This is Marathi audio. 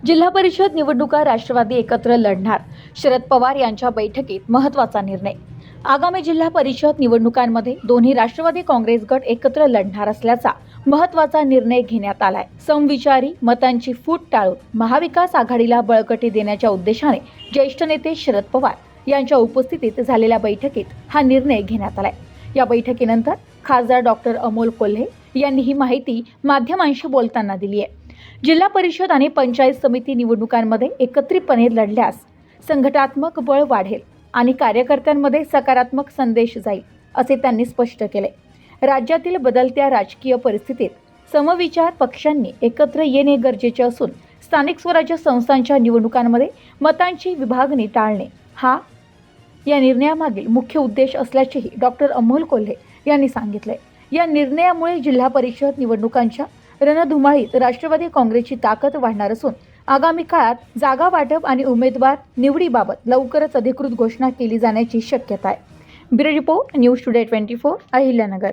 जिल्हा परिषद निवडणुका राष्ट्रवादी एकत्र लढणार. शरद पवार यांच्या बैठकीत महत्त्वाचा निर्णय. आगामी जिल्हा परिषद निवडणुकांमध्ये दोन्ही राष्ट्रवादी काँग्रेस गट एकत्र लढणार असल्याचा महत्त्वाचा निर्णय घेण्यात आलाय. समविचारी मतांची फूट टाळून महाविकास आघाडीला बळकटी देण्याच्या उद्देशाने ज्येष्ठ नेते शरद पवार यांच्या उपस्थितीत झालेल्या बैठकीत हा निर्णय घेण्यात आलाय. या बैठकीनंतर खासदार डॉक्टर अमोल कोल्हे यांनी ही माहिती माध्यमांशी बोलताना दिली आहे. जिल्हा परिषद आणि पंचायत समिती निवडणुकांमध्ये एकत्रितपणे लढल्यास संघटनात्मक बळ वाढेल आणि कार्यकर्त्यांमध्ये सकारात्मक संदेश जाईल, असे त्यांनी स्पष्ट केले. राज्यातील बदलत्या राजकीय परिस्थितीत समविचार पक्षांनी एकत्र येणे गरजेचे असून स्थानिक स्वराज्य संस्थांच्या निवडणुकांमध्ये मतांची विभागणी टाळणे हा या निर्णयामागील मुख्य उद्देश असल्याचेही डॉक्टर अमोल कोल्हे यांनी सांगितले. या निर्णयामुळे जिल्हा परिषद निवडणुकांच्या रणधुमाळीत राष्ट्रवादी काँग्रेसची ताकद वाढणार असून आगामी काळात जागा वाटप आणि उमेदवार निवडीबाबत लवकरच अधिकृत घोषणा केली जाण्याची शक्यता आहे. Bureau report, news today 24, Ahilyanagar.